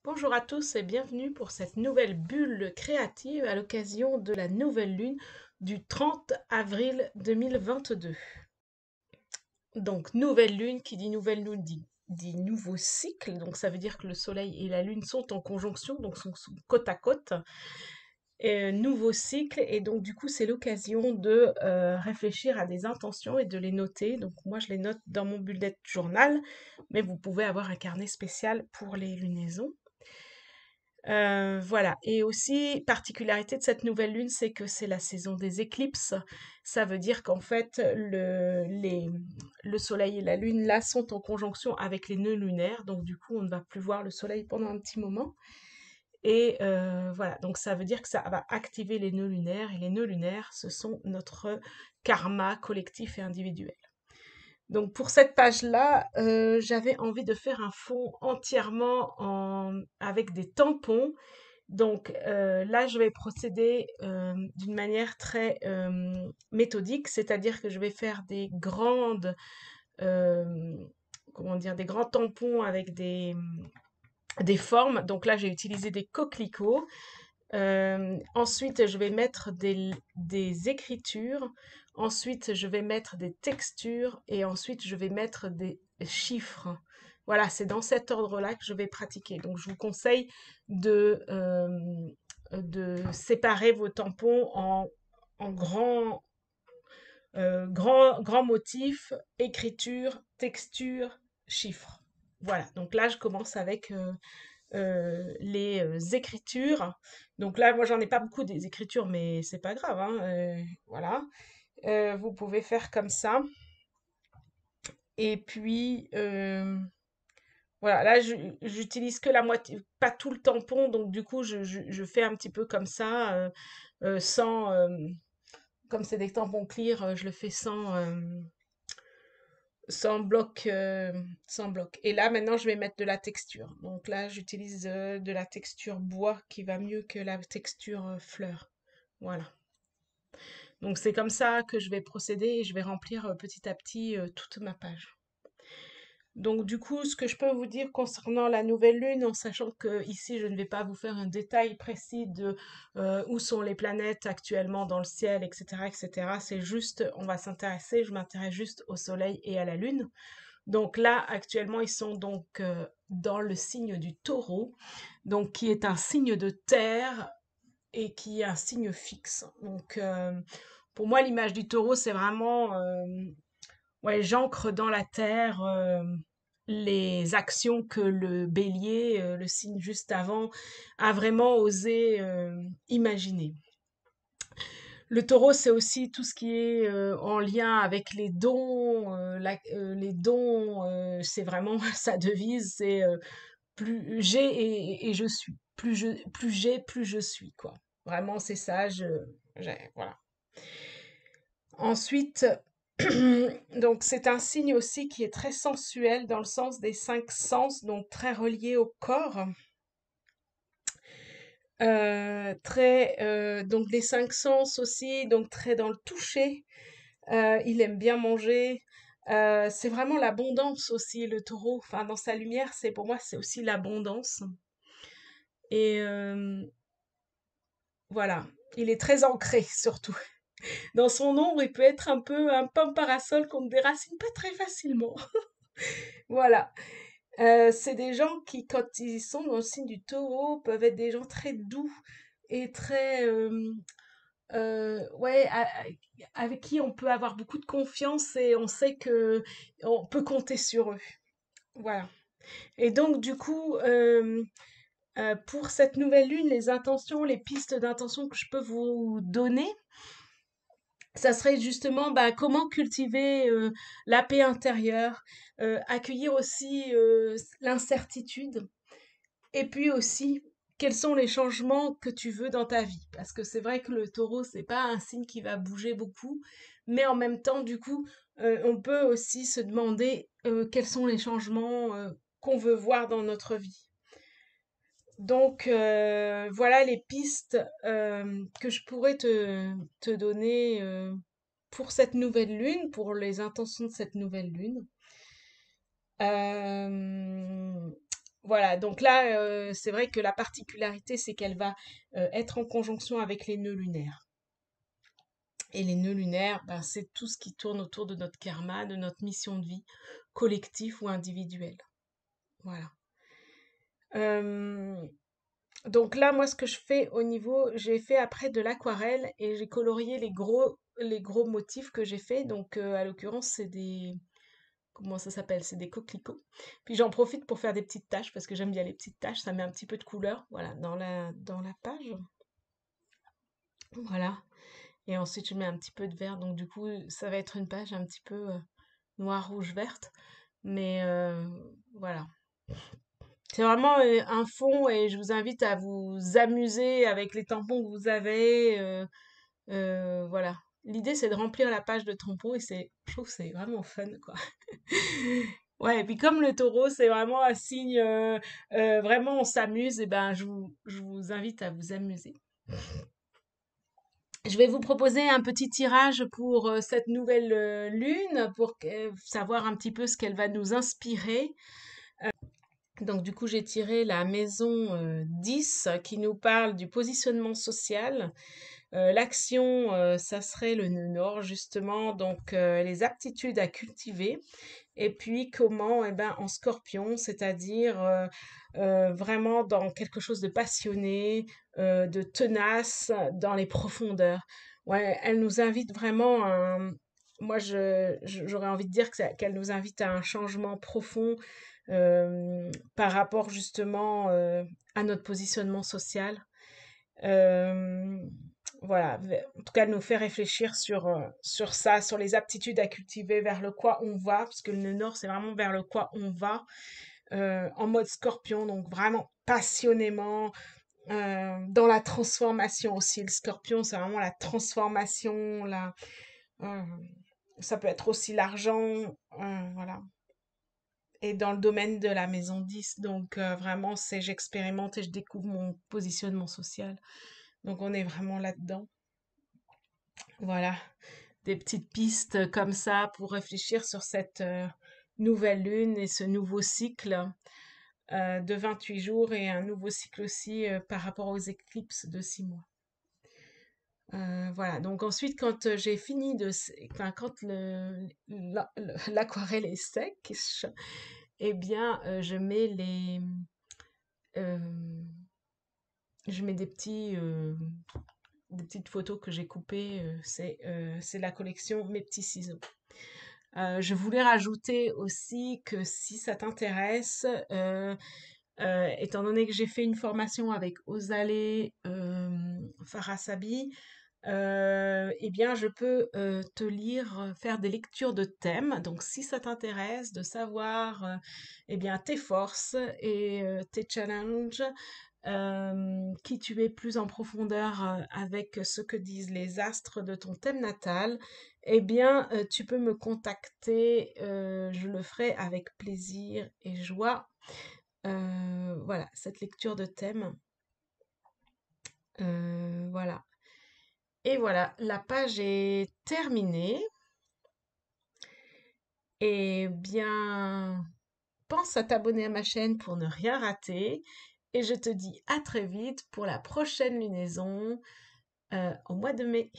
Bonjour à tous et bienvenue pour cette nouvelle bulle créative à l'occasion de la nouvelle lune du 30 avril 2022. Donc nouvelle lune, qui dit nouvelle lune dit nouveau cycle, donc ça veut dire que le soleil et la lune sont en conjonction, donc sont côte à côte. Nouveau cycle, et donc du coup c'est l'occasion de réfléchir à des intentions et de les noter. Donc moi je les note dans mon bullet journal, mais vous pouvez avoir un carnet spécial pour les lunaisons. Voilà, et aussi particularité de cette nouvelle lune, c'est que c'est la saison des éclipses. Ça veut dire qu'en fait le soleil et la lune là sont en conjonction avec les nœuds lunaires, donc du coup on ne va plus voir le soleil pendant un petit moment. Et voilà, donc ça veut dire que ça va activer les nœuds lunaires, et les nœuds lunaires, ce sont notre karma collectif et individuel. Donc pour cette page-là, j'avais envie de faire un fond entièrement avec des tampons. Donc là, je vais procéder d'une manière très méthodique, c'est-à-dire que je vais faire euh, comment dire, des grands tampons avec des formes. Donc là, j'ai utilisé des coquelicots. Ensuite, je vais mettre des écritures. Ensuite, je vais mettre des textures. Et ensuite, je vais mettre des chiffres. Voilà, c'est dans cet ordre-là que je vais pratiquer. Donc, je vous conseille de séparer vos tampons en grands motifs, écriture, texture, chiffres. Voilà, donc là, je commence avec les écritures. Donc là, moi, j'en ai pas beaucoup des écritures, mais c'est pas grave, hein, voilà. Vous pouvez faire comme ça. Et puis, voilà, là, j'utilise que la moitié, pas tout le tampon, donc du coup, je fais un petit peu comme ça, sans, comme c'est des tampons clear, je le fais sans bloc. Et là, maintenant, je vais mettre de la texture. Donc là, j'utilise de la texture bois qui va mieux que la texture fleur. Voilà. Donc c'est comme ça que je vais procéder, et je vais remplir petit à petit toute ma page. Donc du coup, ce que je peux vous dire concernant la nouvelle lune, en sachant que ici je ne vais pas vous faire un détail précis de où sont les planètes actuellement dans le ciel, etc., etc. C'est juste, je m'intéresse juste au soleil et à la lune. Donc là, actuellement, ils sont donc dans le signe du taureau, donc qui est un signe de terre et qui est un signe fixe. Donc pour moi, l'image du taureau, c'est vraiment, ouais, j'ancre dans la terre les actions que le bélier, le signe juste avant, a vraiment osé imaginer. Le taureau, c'est aussi tout ce qui est en lien avec les dons. Les dons, c'est vraiment sa devise, c'est plus j'ai et je suis. Plus j'ai, plus je suis, quoi. Vraiment, c'est ça, voilà. Ensuite, donc c'est un signe aussi qui est très sensuel dans le sens des cinq sens, donc très relié au corps. Donc les cinq sens aussi, donc très dans le toucher. Il aime bien manger. C'est vraiment l'abondance aussi, le taureau. Enfin, dans sa lumière, pour moi, c'est aussi l'abondance. Et voilà, il est très ancré surtout. Dans son ombre, il peut être un peu un pomme parasol qu'on ne déracine pas très facilement. Voilà. C'est des gens qui, quand ils sont dans le signe du taureau, peuvent être des gens très doux et très, ouais, avec qui on peut avoir beaucoup de confiance, et on sait que on peut compter sur eux. Voilà. Et donc, du coup, pour cette nouvelle lune, les intentions, les pistes d'intention que je peux vous donner, ça serait justement bah, comment cultiver la paix intérieure, accueillir aussi l'incertitude, et puis aussi quels sont les changements que tu veux dans ta vie. Parce que c'est vrai que le taureau, c'est pas un signe qui va bouger beaucoup, mais en même temps, du coup, on peut aussi se demander quels sont les changements qu'on veut voir dans notre vie. Donc voilà les pistes que je pourrais te donner pour cette nouvelle lune, pour les intentions de cette nouvelle lune. Euh, Voilà, donc là, c'est vrai que la particularité, c'est qu'elle va être en conjonction avec les nœuds lunaires. Et les nœuds lunaires, ben, c'est tout ce qui tourne autour de notre karma, de notre mission de vie, collectif ou individuelle. Voilà. Euh, donc là, moi, ce que je fais au niveau, j'ai fait après de l'aquarelle et j'ai colorié les gros motifs que j'ai fait. Donc, à l'occurrence, c'est des, comment ça s'appelle? C'est des coquelicots. Puis j'en profite pour faire des petites taches parce que j'aime bien les petites taches. Ça met un petit peu de couleur, voilà, dans la page. Voilà. Et ensuite, je mets un petit peu de vert. Donc, du coup, ça va être une page un petit peu noire, rouge, verte. Mais voilà. C'est vraiment un fond et je vous invite à vous amuser avec les tampons que vous avez. Voilà. L'idée, c'est de remplir la page de tampons et je trouve que c'est vraiment fun, quoi. Ouais, et puis comme le taureau, c'est vraiment un signe, vraiment on s'amuse, et ben je vous invite à vous amuser. Je vais vous proposer un petit tirage pour cette nouvelle lune, pour savoir un petit peu ce qu'elle va nous inspirer. Donc du coup, j'ai tiré la maison 10 qui nous parle du positionnement social. L'action, ça serait le nœud nord, justement, donc les aptitudes à cultiver. Et puis comment, eh ben, en scorpion, c'est-à-dire vraiment dans quelque chose de passionné, de tenace, dans les profondeurs. Ouais, elle nous invite vraiment à moi, j'aurais envie de dire qu'elle nous invite à un changement profond par rapport justement à notre positionnement social. Euh, voilà, en tout cas, elle nous fait réfléchir sur ça, sur les aptitudes à cultiver, vers le quoi on va, parce que le nœud nord, c'est vraiment vers le quoi on va, en mode scorpion, donc vraiment passionnément, dans la transformation aussi. Le scorpion, c'est vraiment la transformation, euh, ça peut être aussi l'argent, voilà. Et dans le domaine de la maison 10, donc vraiment, c'est j'expérimente et je découvre mon positionnement social. Donc on est vraiment là-dedans. Voilà, des petites pistes comme ça pour réfléchir sur cette nouvelle lune et ce nouveau cycle de 28 jours et un nouveau cycle aussi par rapport aux éclipses de 6 mois. Voilà, donc ensuite, quand j'ai fini enfin, quand l'aquarelle est sec, eh bien, euh, je mets des petites photos que j'ai coupées. C'est la collection Mes petits ciseaux. Je voulais rajouter aussi que si ça t'intéresse, étant donné que j'ai fait une formation avec Ozale Farasabi, eh bien, je peux te lire, faire des lectures de thèmes. Donc, si ça t'intéresse de savoir, eh bien, tes forces et tes challenges, qui tu es plus en profondeur avec ce que disent les astres de ton thème natal, eh bien, tu peux me contacter. Je le ferai avec plaisir et joie. Voilà, cette lecture de thème. Voilà. Et voilà, la page est terminée. Eh bien, pense à t'abonner à ma chaîne pour ne rien rater. Et je te dis à très vite pour la prochaine lunaison au mois de mai.